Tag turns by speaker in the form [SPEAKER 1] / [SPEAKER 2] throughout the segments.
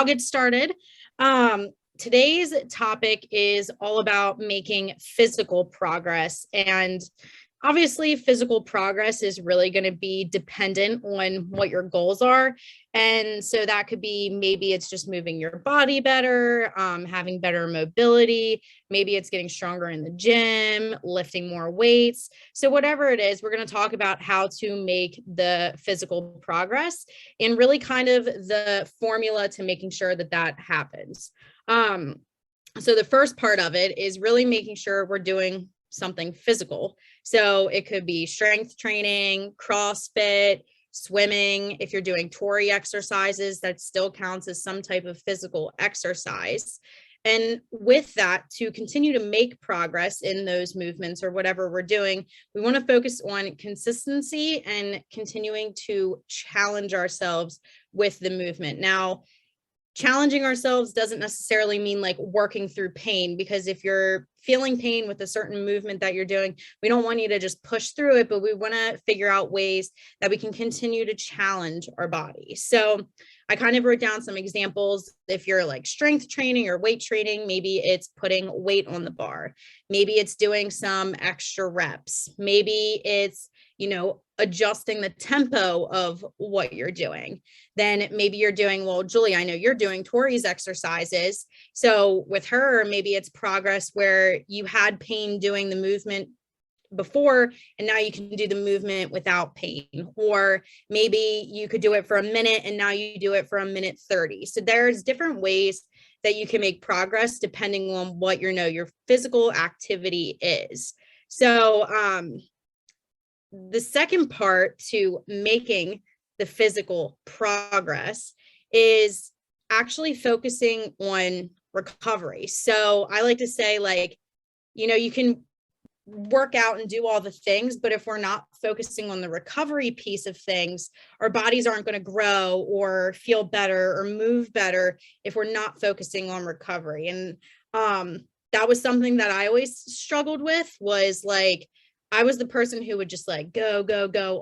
[SPEAKER 1] I'll get started. Today's topic is all about making physical progress. And obviously, physical progress is really going to be dependent on what your goals are. And so that could be maybe it's just moving your body better, having better mobility. Maybe it's getting stronger in the gym, lifting more weights. So whatever it is, we're going to talk about how to make the physical progress and really kind of the formula to making sure that that happens. So the first part of it is really making sure we're doing something physical. So it could be strength training, CrossFit, swimming. If you're doing Tory exercises, that still counts as some type of physical exercise. And with that, to continue to make progress in those movements or whatever we're doing, we want to focus on consistency and continuing to challenge ourselves with the movement. Now, challenging ourselves doesn't necessarily mean like working through pain, because if you're feeling pain with a certain movement that you're doing, we don't want you to just push through it, but we want to figure out ways that we can continue to challenge our body. So I kind of wrote down some examples. If you're like strength training or weight training, maybe it's putting weight on the bar. Maybe it's doing some extra reps. Maybe it's, adjusting the tempo of what you're doing. Then maybe you're doing, well, Julie, I know you're doing Tori's exercises. So with her, maybe it's progress where you had pain doing the movement before, and now you can do the movement without pain. Or maybe you could do it for a minute and now you do it for a minute 30. So there's different ways that you can make progress depending on what your physical activity is. So, the second part to making the physical progress is actually focusing on recovery. So I like to say, you can work out and do all the things, but if we're not focusing on the recovery piece of things, our bodies aren't going to grow or feel better or move better if we're not focusing on recovery. And that was something that I always struggled with, was like, I was the person who would just like go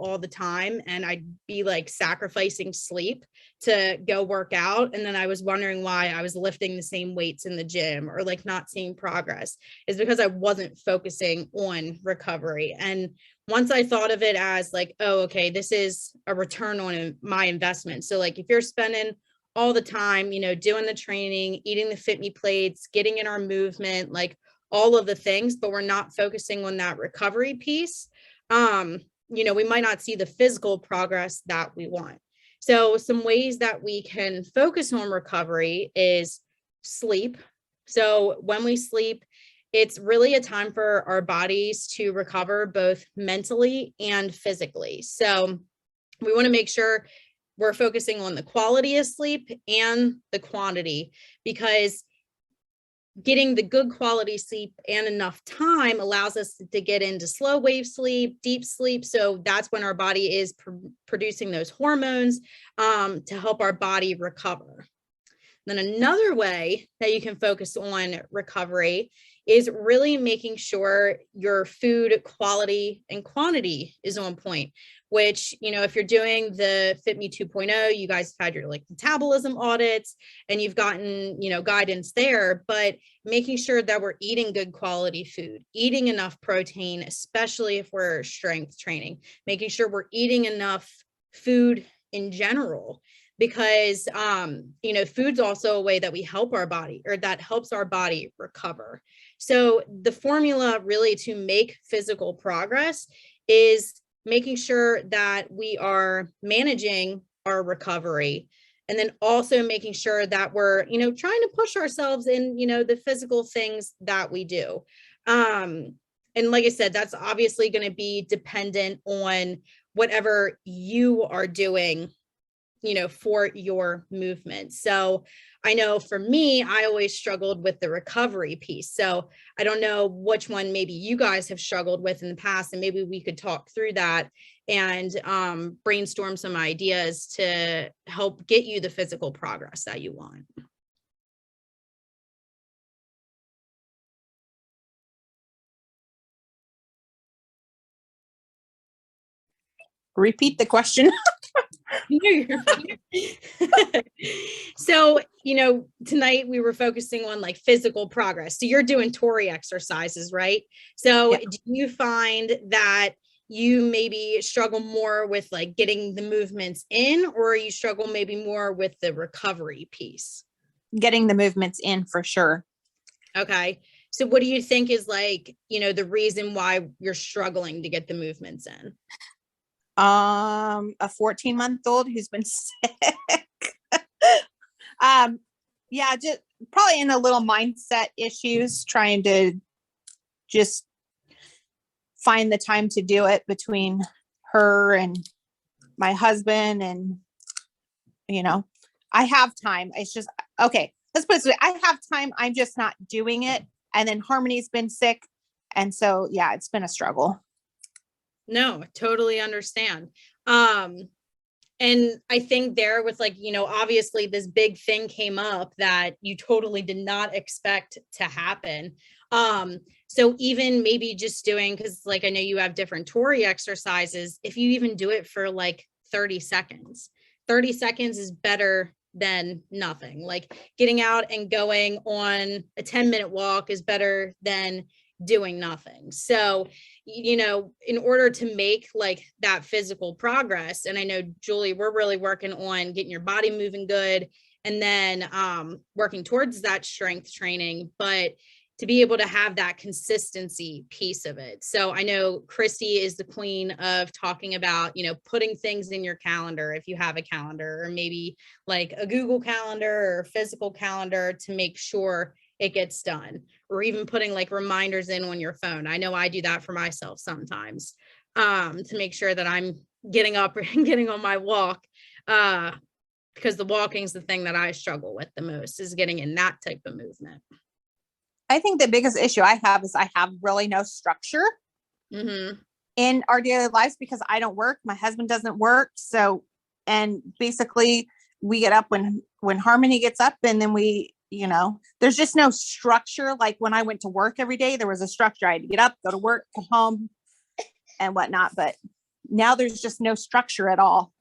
[SPEAKER 1] all the time. And I'd be like sacrificing sleep to go work out. And then I was wondering why I was lifting the same weights in the gym or like not seeing progress, is because I wasn't focusing on recovery. And once I thought of it as like, oh, okay, this is a return on my investment. So like if you're spending all the time, doing the training, eating the Fitme plates, getting in our movement, like all of the things, but we're not focusing on that recovery piece, we might not see the physical progress that we want. So some ways that we can focus on recovery is sleep. So when we sleep, it's really a time for our bodies to recover both mentally and physically. So we want to make sure we're focusing on the quality of sleep and the quantity, because getting the good quality sleep and enough time allows us to get into slow wave sleep, deep sleep. So that's when our body is producing those hormones to help our body recover. Then another way that you can focus on recovery is really making sure your food quality and quantity is on point, which, if you're doing the Fitme 2.0, you guys have had your like metabolism audits and you've gotten, guidance there, but making sure that we're eating good quality food, eating enough protein, especially if we're strength training, making sure we're eating enough food in general, because, food's also a way that we help our body, or that helps our body recover. So the formula really to make physical progress is making sure that we are managing our recovery, and then also making sure that we're, trying to push ourselves in, the physical things that we do. And like I said, that's obviously going to be dependent on whatever you are doing, for your movement. So I know for me, I always struggled with the recovery piece. So I don't know which one maybe you guys have struggled with in the past, and maybe we could talk through that and brainstorm some ideas to help get you the physical progress that you want.
[SPEAKER 2] Repeat the question.
[SPEAKER 1] No, you're fine. So, tonight we were focusing on like physical progress. So you're doing Tory exercises, right? So
[SPEAKER 2] Yeah.
[SPEAKER 1] do you find that you maybe struggle more with like getting the movements in, or you struggle maybe more with the recovery piece?
[SPEAKER 2] Getting the movements in for sure.
[SPEAKER 1] Okay. So what do you think is like, the reason why you're struggling to get the movements in?
[SPEAKER 2] A 14-month-old who's been sick. Yeah, just probably in a little mindset issues, trying to just find the time to do it between her and my husband. And, I have time. It's just, okay, let's put it this way. I have time. I'm just not doing it. And then Harmony's been sick. And so, yeah, it's been a struggle.
[SPEAKER 1] No, totally understand. And I think there with like, obviously this big thing came up that you totally did not expect to happen. So even maybe just doing, because like I know you have different Tory exercises, if you even do it for like 30 seconds, 30 seconds is better than nothing. Like getting out and going on a 10-minute walk is better than doing nothing. So in order to make like that physical progress, and I know Julie, we're really working on getting your body moving good, and then working towards that strength training, but to be able to have that consistency piece of it. So I know Christy is the queen of talking about, putting things in your calendar if you have a calendar, or maybe like a Google calendar or a physical calendar to make sure it gets done, or even putting like reminders in on your phone. I know I do that for myself sometimes, to make sure that I'm getting up and getting on my walk, because the walking is the thing that I struggle with the most, is getting in that type of movement.
[SPEAKER 2] I think the biggest issue I have is I have really no structure in our daily lives because I don't work. My husband doesn't work. So, and basically we get up when Harmony gets up, and then we, there's just no structure. Like when I went to work every day, there was a structure. I had to get up, go to work, come home and whatnot. But now there's just no structure at all.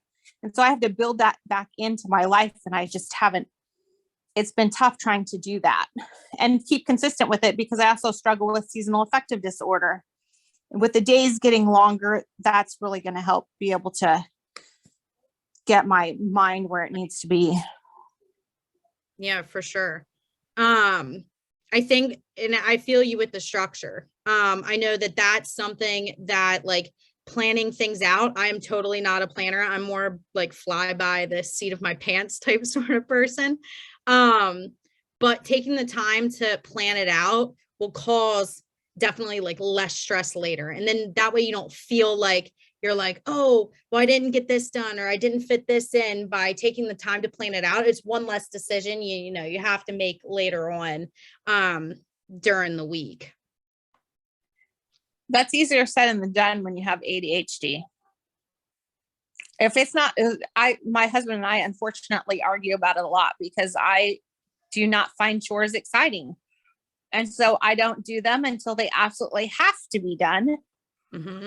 [SPEAKER 2] And so I have to build that back into my life. And I just haven't, it's been tough trying to do that and keep consistent with it, because I also struggle with seasonal affective disorder. And with the days getting longer, that's really going to help be able to get my mind where it needs to be.
[SPEAKER 1] Yeah, for sure. I think, and I feel you with the structure. I know that that's something that like planning things out. I'm totally not a planner. I'm more like fly by the seat of my pants type sort of person. But taking the time to plan it out will cause definitely like less stress later. And then that way you don't feel like you're like, oh, well, I didn't get this done, or I didn't fit this in. By taking the time to plan it out, it's one less decision you have to make later on, during the week.
[SPEAKER 2] That's easier said than done when you have ADHD. If it's not, my husband and I unfortunately argue about it a lot because I do not find chores exciting. And so I don't do them until they absolutely have to be done.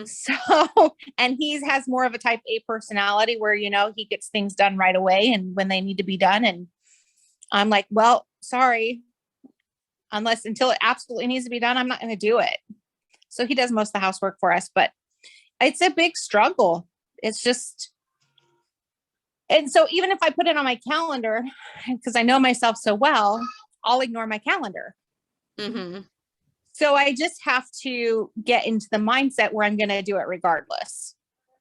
[SPEAKER 2] So, and he has more of a type A personality where, he gets things done right away and when they need to be done. And I'm like, well, sorry, until it absolutely needs to be done, I'm not going to do it. So he does most of the housework for us, but it's a big struggle. It's just, and so even if I put it on my calendar, because I know myself so well, I'll ignore my calendar. So I just have to get into the mindset where I'm going to do it regardless.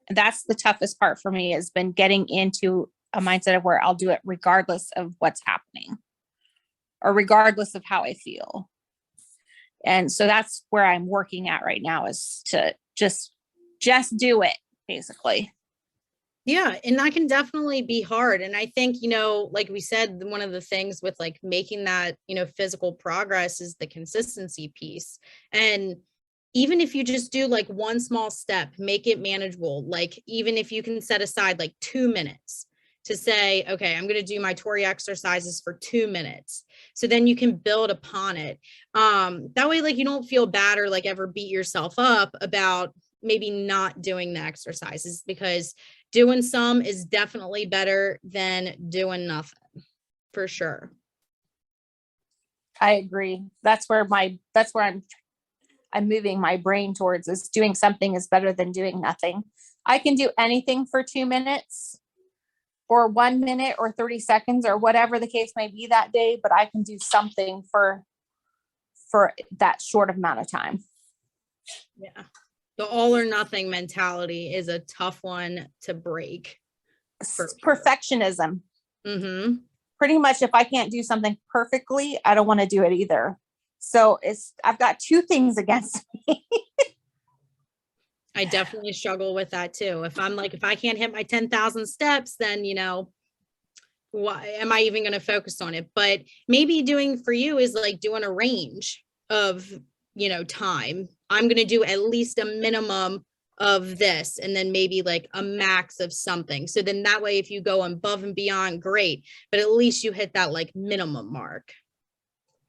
[SPEAKER 2] And that's the toughest part for me, has been getting into a mindset of where I'll do it regardless of what's happening or regardless of how I feel. And so that's where I'm working at right now, is to just do it, basically.
[SPEAKER 1] Yeah, and that can definitely be hard. And I think, like we said, one of the things with like making that, physical progress is the consistency piece. And even if you just do like one small step, make it manageable. Like even if you can set aside like 2 minutes to say, okay, I'm going to do my Tory exercises for 2 minutes. So then you can build upon it. That way, like you don't feel bad or like ever beat yourself up about maybe not doing the exercises, because doing some is definitely better than doing nothing, for sure.
[SPEAKER 2] I agree. That's where I'm moving my brain towards, is doing something is better than doing nothing. I can do anything for 2 minutes or 1 minute or 30 seconds or whatever the case may be that day, but I can do something for that short amount of time.
[SPEAKER 1] Yeah. The all or nothing mentality is a tough one to break.
[SPEAKER 2] Perfectionism.
[SPEAKER 1] Mm-hmm.
[SPEAKER 2] Pretty much, if I can't do something perfectly, I don't want to do it either. So I've got two things against me.
[SPEAKER 1] I definitely struggle with that too. If I can't hit my 10,000 steps, then, why am I even going to focus on it? But maybe doing for you is like doing a range of, time. I'm going to do at least a minimum of this, and then maybe like a max of something. So then that way, if you go above and beyond, great, but at least you hit that like minimum mark.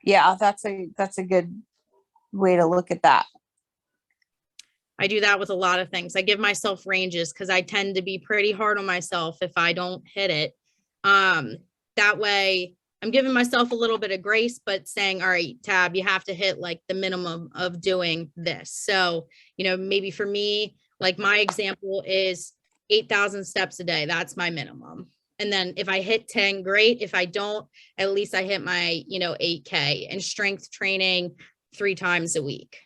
[SPEAKER 2] Yeah, that's a good way to look at that.
[SPEAKER 1] I do that with a lot of things. I give myself ranges because I tend to be pretty hard on myself if I don't hit it. That way I'm giving myself a little bit of grace, but saying, all right, Tab, you have to hit like the minimum of doing this. So, maybe for me, like my example is 8,000 steps a day. That's my minimum. And then if I hit 10, great. If I don't, at least I hit my, 8K, and strength training 3 times a week.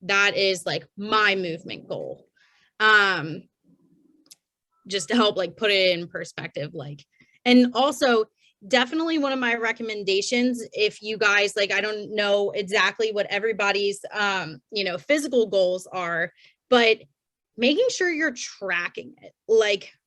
[SPEAKER 1] That is like my movement goal. Just to help like put it in perspective, and also definitely one of my recommendations, if you guys I don't know exactly what everybody's physical goals are, but making sure you're tracking it,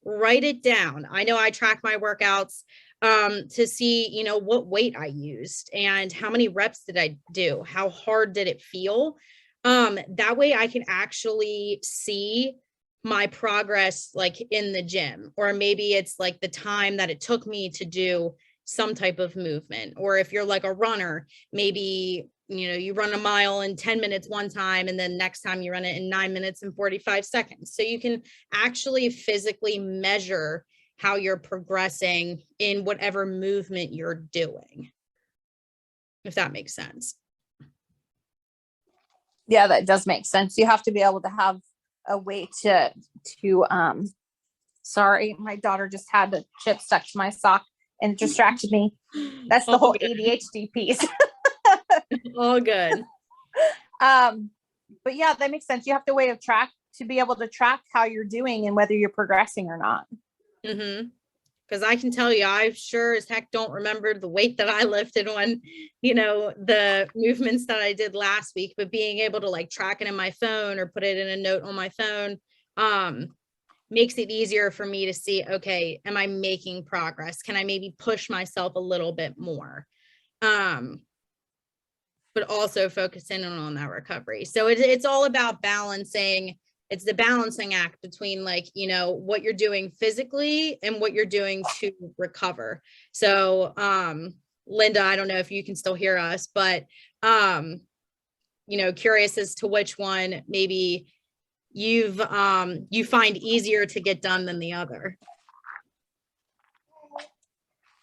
[SPEAKER 1] write it down. I know I track my workouts to see what weight I used and how many reps did I do, how hard did it feel. That way I can actually see my progress in the gym, or maybe it's the time that it took me to do some type of movement. Or if you're a runner, maybe you run a mile in 10 minutes one time, and then next time you run it in 9 minutes and 45 seconds. So you can actually physically measure how you're progressing in whatever movement you're doing, if that makes sense.
[SPEAKER 2] Yeah, that does make sense. You have to be able to have a way to sorry, my daughter just had the chip stuck to my sock and distracted me. That's the whole ADHD piece.
[SPEAKER 1] All good.
[SPEAKER 2] But yeah, that makes sense. You have to be able to track how you're doing and whether you're progressing or not.
[SPEAKER 1] Mm-hmm. Because I can tell you, I sure as heck don't remember the weight that I lifted on, the movements that I did last week, but being able to track it in my phone or put it in a note on my phone, makes it easier for me to see, okay, am I making progress? Can I maybe push myself a little bit more? But also focusing on that recovery. So it's all about balancing. It's the balancing act between what you're doing physically and what you're doing to recover. So, Linda, I don't know if you can still hear us, but, curious as to which one maybe you find easier to get done than the other.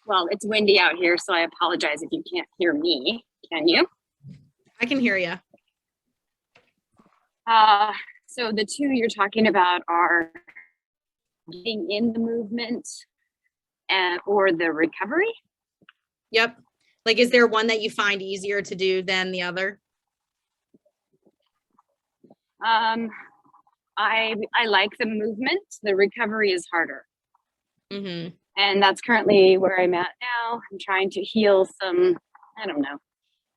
[SPEAKER 3] Well, it's windy out here, so I apologize if you can't hear me. Can you?
[SPEAKER 1] I can hear you.
[SPEAKER 3] So the two you're talking about are getting in the movement or the recovery?
[SPEAKER 1] Yep. Is there one that you find easier to do than the other?
[SPEAKER 3] I like the movement. The recovery is harder.
[SPEAKER 1] Mm-hmm.
[SPEAKER 3] And that's currently where I'm at now. I'm trying to heal some, I don't know.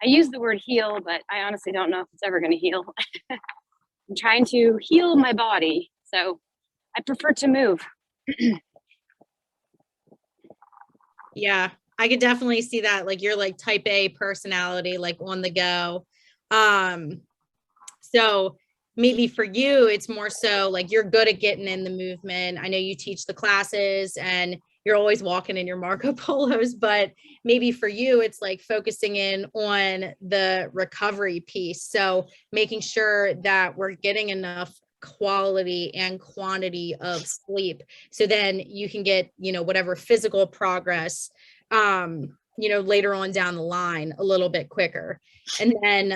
[SPEAKER 3] I use the word heal, but I honestly don't know if it's ever going to heal. I'm trying to heal my body. So I prefer to move.
[SPEAKER 1] Yeah, I could definitely see that. You're type A personality, on the go. So maybe for you, it's more so you're good at getting in the movement. I know you teach the classes and you're always walking in your Marco Polos, but maybe for you, it's focusing in on the recovery piece. So making sure that we're getting enough quality and quantity of sleep. So then you can get, whatever physical progress, later on down the line a little bit quicker. And then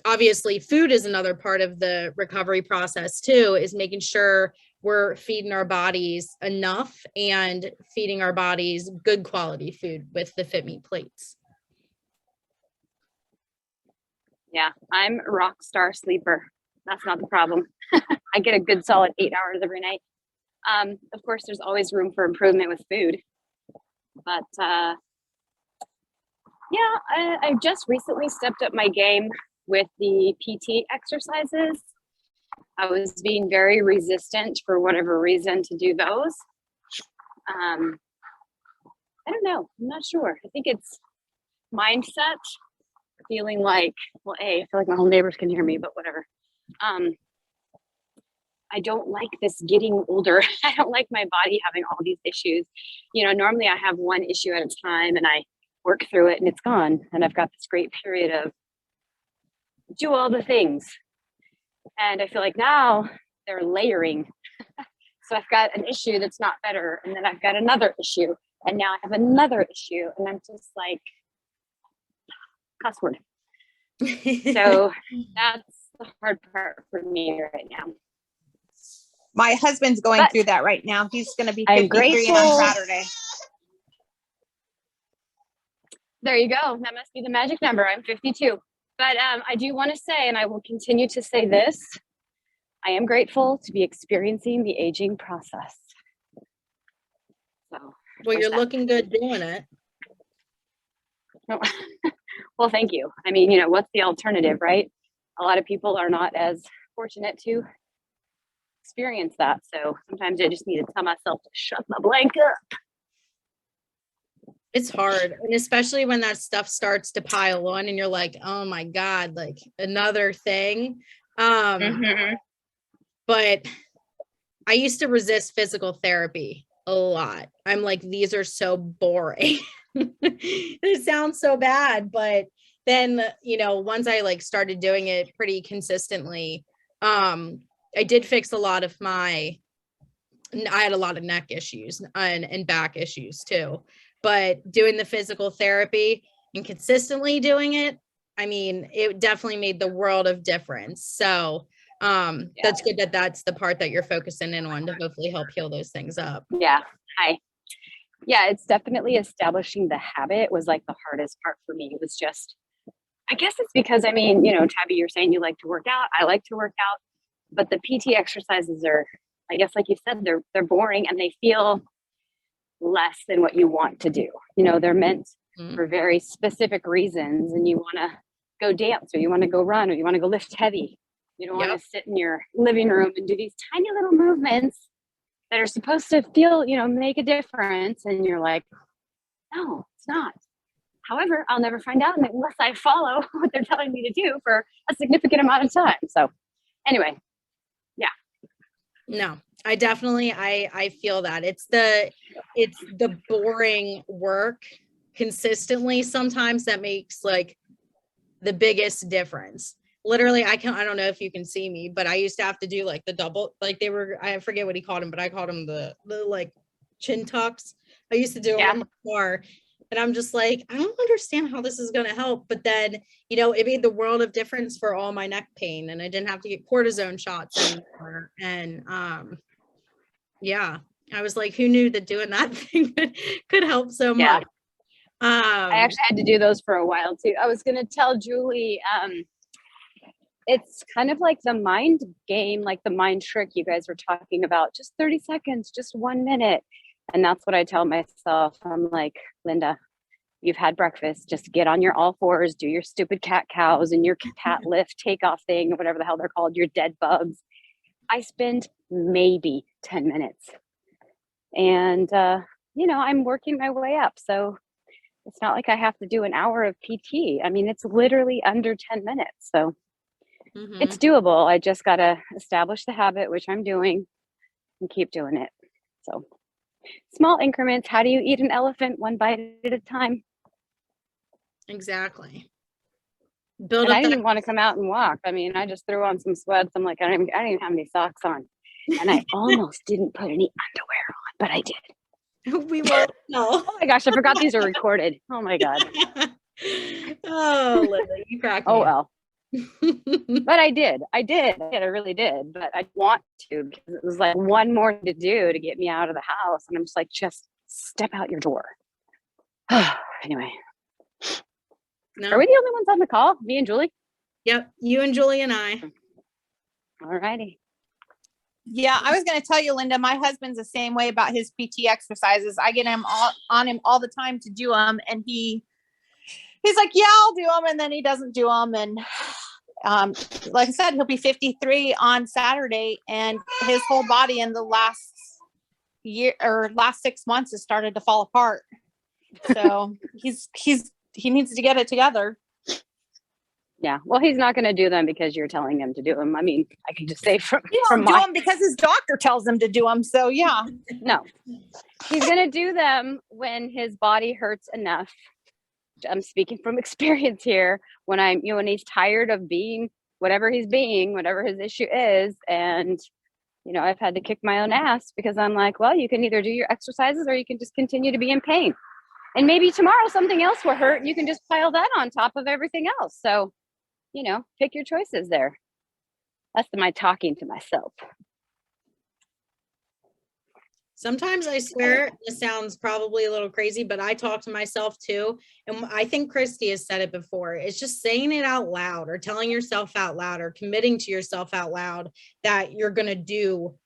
[SPEAKER 1] obviously food is another part of the recovery process too, is making sure we're feeding our bodies enough and feeding our bodies good quality food with the Fitme plates.
[SPEAKER 3] Yeah, I'm a rock star sleeper. That's not the problem. I get a good solid 8 hours every night. Of course, there's always room for improvement with food. But I just recently stepped up my game with the PT exercises. I was being very resistant for whatever reason to do those. I don't know. I'm not sure. I think it's mindset, feeling like, well, I feel like my whole neighbors can hear me, but whatever. I don't like this getting older. I don't like my body having all these issues. Normally I have one issue at a time and I work through it and it's gone. And I've got this great period of do all the things. And I feel like now they're layering. So I've got an issue that's not better. And then I've got another issue. And now I have another issue. And I'm just like, cuss word. So that's the hard part for me right now.
[SPEAKER 2] My husband's going through that right now. He's going to be 53 on Saturday.
[SPEAKER 3] There you go. That must be the magic number. I'm 52. But I do want to say, and I will continue to say this, I am grateful to be experiencing the aging process. So,
[SPEAKER 1] well, you're looking good doing it.
[SPEAKER 3] Well, thank you. I mean, what's the alternative, right? A lot of people are not as fortunate to experience that. So sometimes I just need to tell myself to shut my blank up.
[SPEAKER 1] It's hard. And especially when that stuff starts to pile on and you're like, oh my God, like another thing. But I used to resist physical therapy a lot. I'm like, these are so boring. It sounds so bad, but then, once I started doing it pretty consistently, I did fix a lot of I had a lot of neck issues and back issues too, but doing the physical therapy and consistently doing it, I mean, it definitely made the world of difference. So that's good that that's the part that you're focusing in on to hopefully help heal those things up.
[SPEAKER 3] Yeah. Yeah, it's definitely establishing the habit was like the hardest part for me. It was just, I guess it's because, Tabby, you're saying you like to work out. I like to work out, but the PT exercises are, I guess, like you said, they're boring and they feel less than what you want to do. They're meant for very specific reasons, and you want to go dance or you want to go run or you want to go lift heavy. You don't want to sit in your living room and do these tiny little movements that are supposed to feel, make a difference. And you're like, no, it's not. However, I'll never find out unless I follow what they're telling me to do for a significant amount of time. So anyway, yeah.
[SPEAKER 1] No, I definitely, I feel that it's the boring work consistently sometimes that makes the biggest difference. Literally, I don't know if you can see me, but I used to have to do the double, I forget what he called them, but I called them the chin tucks. I used to do them in the car, and I'm just like, I don't understand how this is going to help. But then, it made the world of difference for all my neck pain, and I didn't have to get cortisone shots anymore. And I was like, who knew that doing that thing could help so much?
[SPEAKER 3] I actually had to do those for a while too. I was going to tell Julie, it's kind of like the mind game, like the mind trick you guys were talking about, just 30 seconds, just 1 minute. And that's what I tell myself. I'm like, Linda, you've had breakfast, just get on your all fours, do your stupid cat cows and your cat lift takeoff thing, or whatever the hell they're called, your dead bugs. I spend maybe 10 minutes and, I'm working my way up. So it's not like I have to do an hour of PT. I mean, it's literally under 10 minutes. So it's doable. I just got to establish the habit, which I'm doing, and keep doing it. So small increments. How do you eat an elephant? One bite at a time.
[SPEAKER 1] Exactly. Build
[SPEAKER 3] And I
[SPEAKER 1] up
[SPEAKER 3] didn't
[SPEAKER 1] that.
[SPEAKER 3] even want to come out and walk. I mean, I just threw on some sweats. I'm like, I don't even have any socks on. And I almost didn't put any underwear on, but I did.
[SPEAKER 1] We won't know.
[SPEAKER 3] Oh my gosh, I forgot these are recorded. Oh my God.
[SPEAKER 1] Oh, Linda, you crack me
[SPEAKER 3] Oh
[SPEAKER 1] up.
[SPEAKER 3] well. But I did. I really did. But I want to, because it was like one more to do to get me out of the house. And I'm just like, just step out your door. Anyway.
[SPEAKER 1] No.
[SPEAKER 3] Are we the only ones on the call? Me and Julie?
[SPEAKER 1] Yep. You and Julie and I.
[SPEAKER 3] All righty.
[SPEAKER 2] Yeah, I was going to tell you, Linda, my husband's the same way about his PT exercises. I get him on him all the time to do them. And he's like, yeah, I'll do them. And then he doesn't do them. And like I said, he'll be 53 on Saturday, and his whole body in the last 6 months has started to fall apart. So he needs to get it together.
[SPEAKER 3] Yeah. Well, he's not going to do them because you're telling him to do them. I mean, I can just say from
[SPEAKER 2] Do them because his doctor tells him to do them. So yeah.
[SPEAKER 3] No, he's going to do them when his body hurts enough. I'm speaking from experience here. When he's tired of being whatever his issue is. And, I've had to kick my own ass because I'm like, well, you can either do your exercises or you can just continue to be in pain. And maybe tomorrow something else will hurt and you can just pile that on top of everything else. So, pick your choices there. That's my talking to myself.
[SPEAKER 1] Sometimes I swear this sounds probably a little crazy, but I talk to myself too. And I think Christy has said it before. It's just saying it out loud or telling yourself out loud or committing to yourself out loud that you're going to do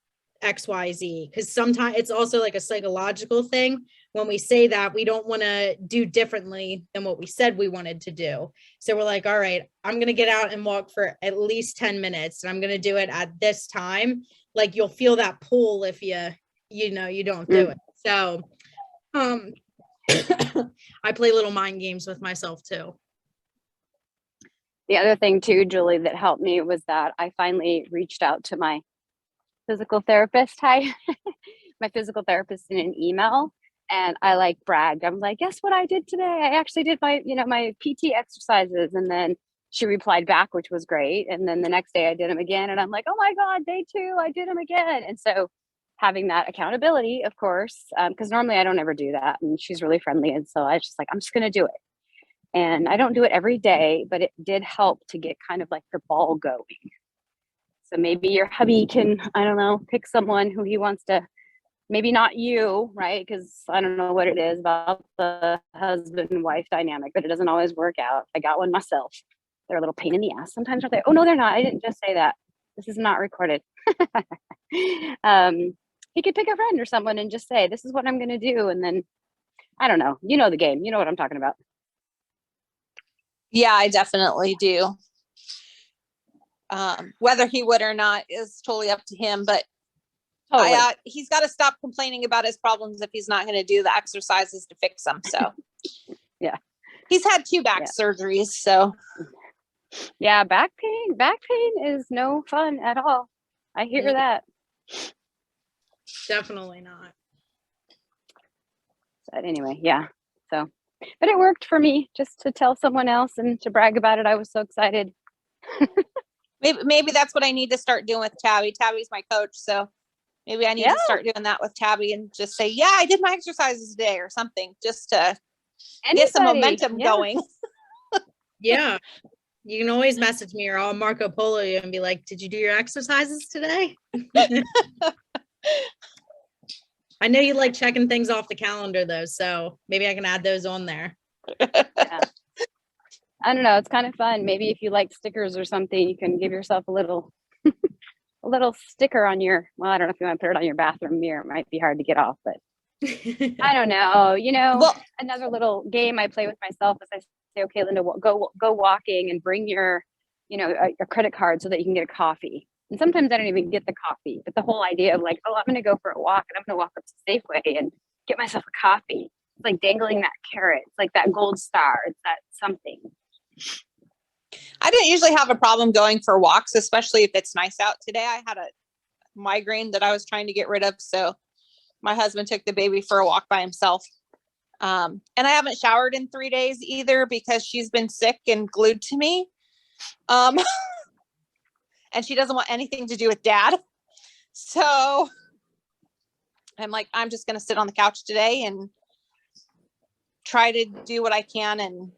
[SPEAKER 1] X, Y, Z. Because sometimes it's also like a psychological thing. When we say that, we don't want to do differently than what we said we wanted to do. So we're like, all right, I'm going to get out and walk for at least 10 minutes and I'm going to do it at this time. Like you'll feel that pull if you don't do it. So I play little mind games with myself too.
[SPEAKER 3] The other thing too, Julie, that helped me was that I finally reached out to my physical therapist. My physical therapist in an email. And I bragged. I'm like, guess what I did today? I actually did my PT exercises. And then she replied back, which was great. And then the next day I did them again. And I'm like, oh my God, day 2, I did them again. And so having that accountability, of course, because normally I don't ever do that. And she's really friendly. And so I was just like, I'm just going to do it. And I don't do it every day, but it did help to get kind of like the ball going. So maybe your hubby can, I don't know, pick someone who he wants to, maybe not you, right? Because I don't know what it is about the husband and wife dynamic, but it doesn't always work out. I got one myself. They're a little pain in the ass. Sometimes aren't they? Oh, no, they're not. I didn't just say that. This is not recorded. He could pick a friend or someone and just say, this is what I'm going to do. And then, I don't know. You know the game. You know what I'm talking about.
[SPEAKER 2] Yeah, I definitely do. Whether he would or not is totally up to him, but totally. He's got to stop complaining about his problems if he's not going to do the exercises to fix them. So
[SPEAKER 3] yeah,
[SPEAKER 2] he's had 2 back surgeries. So
[SPEAKER 3] yeah, back pain is no fun at all. I hear that.
[SPEAKER 1] Definitely not.
[SPEAKER 3] But anyway, yeah. So, but it worked for me just to tell someone else and to brag about it. I was so excited.
[SPEAKER 2] Maybe that's what I need to start doing with Tabby. Tabby's my coach. So maybe I need to start doing that with Tabby and just say, yeah, I did my exercises today or something, just to get some momentum going.
[SPEAKER 1] Yeah. You can always message me or I'll Marco Polo you and be like, did you do your exercises today? I know you like checking things off the calendar though, so maybe I can add those on there.
[SPEAKER 3] Yeah. I don't know. It's kind of fun. Maybe if you like stickers or something, you can give yourself a little sticker on your, well, I don't know if you want to put it on your bathroom mirror. It might be hard to get off, but I don't know. Another little game I play with myself is I say, okay, Linda, go walking and bring your, a credit card so that you can get a coffee. And sometimes I don't even get the coffee, but the whole idea of like, oh, I'm going to go for a walk and I'm going to walk up to Safeway and get myself a coffee. It's like dangling that carrot. It's like that gold star. It's that something.
[SPEAKER 2] I didn't usually have a problem going for walks, especially if it's nice out. Today I had a migraine that I was trying to get rid of. So my husband took the baby for a walk by himself. And I haven't showered in 3 days either because she's been sick and glued to me. Um, and she doesn't want anything to do with dad. So I'm like, I'm just going to sit on the couch today and try to do what I can and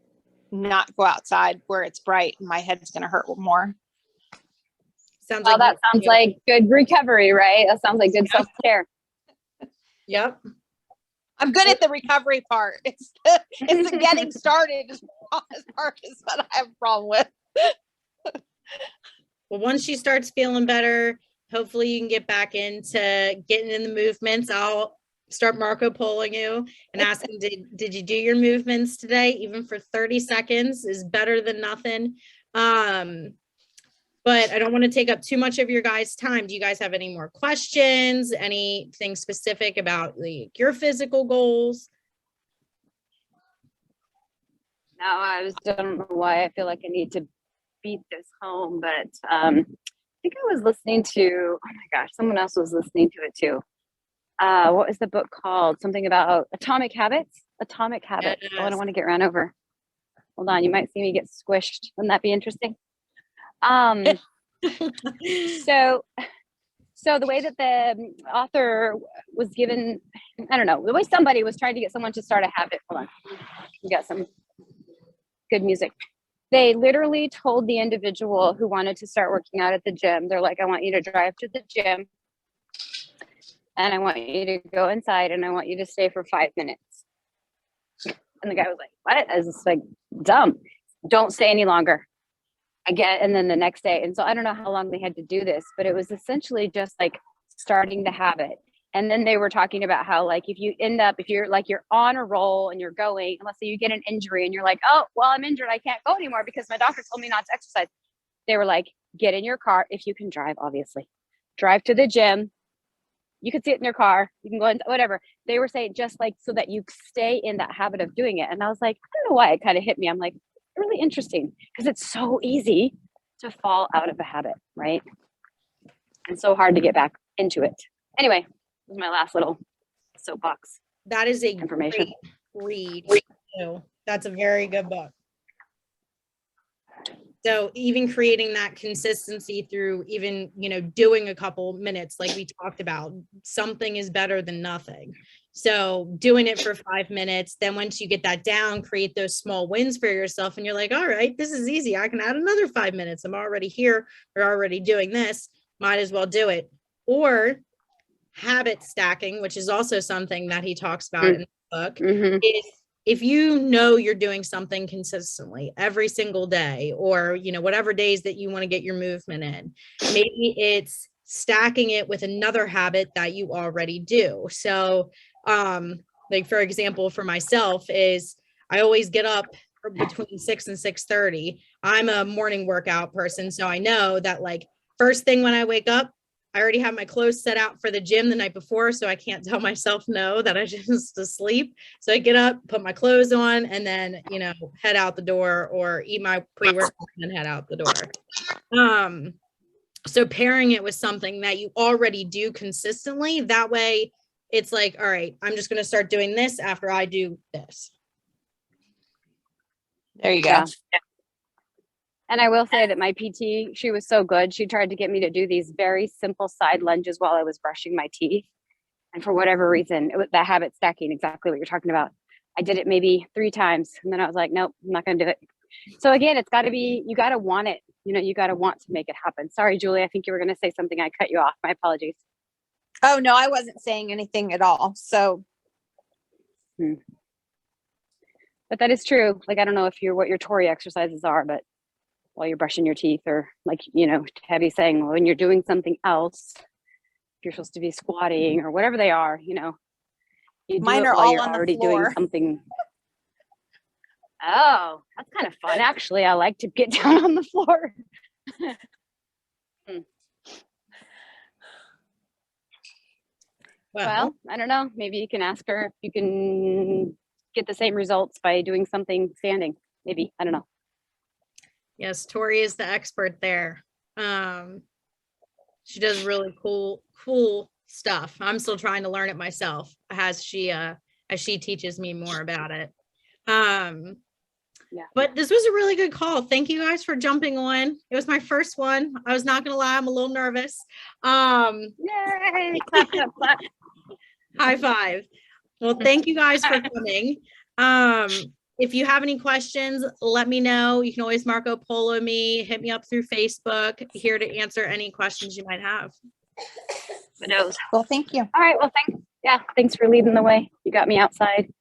[SPEAKER 2] not go outside where it's bright and my head's going to hurt more.
[SPEAKER 1] Sounds
[SPEAKER 3] Well,
[SPEAKER 1] like
[SPEAKER 3] that sounds like good recovery, right? That sounds like good self-care.
[SPEAKER 1] Yep.
[SPEAKER 2] I'm good at the recovery part. It's the getting started as part is what I have a problem with.
[SPEAKER 1] Well, once she starts feeling better, hopefully you can get back into getting in the movements. I'll start Marco Poloing you and asking, did you do your movements today? Even for 30 seconds is better than nothing. But I don't want to take up too much of your guys' time. Do you guys have any more questions? Anything specific about your physical goals?
[SPEAKER 3] No, I don't know why I feel like I need to beat this home, but I think I was listening to, oh my gosh, someone else was listening to it too. What was the book called? Something about Atomic Habits. Atomic Habits.
[SPEAKER 1] Yes.
[SPEAKER 3] Oh, I don't want to get run over. Hold on, you might see me get squished. Wouldn't that be interesting? So the way that the author was given, I don't know, the way somebody was trying to get someone to start a habit. Hold on, we got some good music. They literally told the individual who wanted to start working out at the gym, they're like, I want you to drive to the gym and I want you to go inside and I want you to stay for 5 minutes. And the guy was like, what? I was just like, dumb. Don't stay any longer. And then the next day. And so I don't know how long they had to do this, but it was essentially just like starting the habit. And then they were talking about how, like, if you're on a roll and you're going, and let's say you get an injury and you're like, oh, well, I'm injured. I can't go anymore because my doctor told me not to exercise. They were like, get in your car. If you can drive, obviously, drive to the gym. You could sit in your car. You can go into whatever. They were saying just like so that you stay in that habit of doing it. And I was like, I don't know why it kind of hit me. I'm like, really interesting because it's so easy to fall out of a habit, right? And so hard to get back into it. Anyway, this is my last little soapbox.
[SPEAKER 1] That is a
[SPEAKER 3] information.
[SPEAKER 1] Great read. That's a very good book. So even creating that consistency through even, doing a couple minutes, like we talked about, something is better than nothing. So doing it for 5 minutes, then once you get that down, create those small wins for yourself. And you're like, all right, this is easy. I can add another 5 minutes. I'm already here. We're already doing this. Might as well do it. Or habit stacking, which is also something that he talks about in the book, is if you know you're doing something consistently every single day, or, whatever days that you want to get your movement in, maybe it's stacking it with another habit that you already do. So, like, for example, for myself is I always get up between 6 and 6:30. I'm a morning workout person. So I know that, like, first thing when I wake up, I already have my clothes set out for the gym the night before, so I can't tell myself no, that I just asleep. So I get up, put my clothes on, and then, head out the door, or eat my pre-workout and head out the door. So pairing it with something that you already do consistently, that way it's like, all right, I'm just going to start doing this after I do this.
[SPEAKER 2] There you go.
[SPEAKER 3] Yeah. And I will say that my PT, she was so good. She tried to get me to do these very simple side lunges while I was brushing my teeth. And for whatever reason, it was that habit stacking, exactly what you're talking about. I did it maybe 3 times. And then I was like, nope, I'm not going to do it. So again, it's got to be, you got to want it. You got to want to make it happen. Sorry, Julie, I think you were going to say something. I cut you off. My apologies.
[SPEAKER 2] Oh, no, I wasn't saying anything at all. So.
[SPEAKER 3] But that is true. Like, I don't know what your Tory exercises are, but while you're brushing your teeth, or like, Tabby's saying, well, when you're doing something else, you're supposed to be squatting or whatever they are, you do
[SPEAKER 2] Mine
[SPEAKER 3] it
[SPEAKER 2] are
[SPEAKER 3] while
[SPEAKER 2] all
[SPEAKER 3] you're
[SPEAKER 2] on the
[SPEAKER 3] already
[SPEAKER 2] floor.
[SPEAKER 3] doing something. Oh, that's kind of fun. Actually, I like to get down on the floor. Well, I don't know. Maybe you can ask her if you can get the same results by doing something standing. Maybe, I don't know.
[SPEAKER 1] Yes, Tori is the expert there. She does really cool stuff. I'm still trying to learn it myself as she teaches me more about it. But this was a really good call. Thank you guys for jumping on. It was my first one. I was not gonna lie, I'm a little nervous.
[SPEAKER 3] Yay! Clap, clap, clap.
[SPEAKER 1] High five. Well, thank you guys for coming. If you have any questions, let me know. You can always Marco Polo me, hit me up through Facebook, here to answer any questions you might have.
[SPEAKER 2] Well, thank you.
[SPEAKER 3] All right. Well, thanks for leading the way. You got me outside.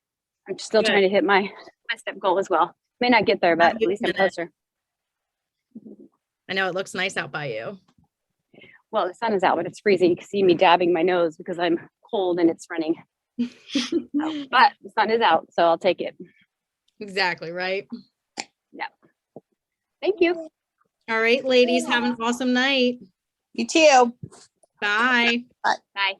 [SPEAKER 3] I'm still
[SPEAKER 1] Good.
[SPEAKER 3] trying to hit my step goal as well. May not get there, but at least I'm closer.
[SPEAKER 1] I know it looks nice out by you.
[SPEAKER 3] Well, the sun is out, but it's freezing. You can see me dabbing my nose because I'm cold and it's running. But the sun is out, so I'll take it.
[SPEAKER 1] Exactly, right?
[SPEAKER 3] Yeah. Thank you.
[SPEAKER 1] All right, ladies, have an awesome night.
[SPEAKER 2] You too.
[SPEAKER 1] Bye.
[SPEAKER 3] Bye.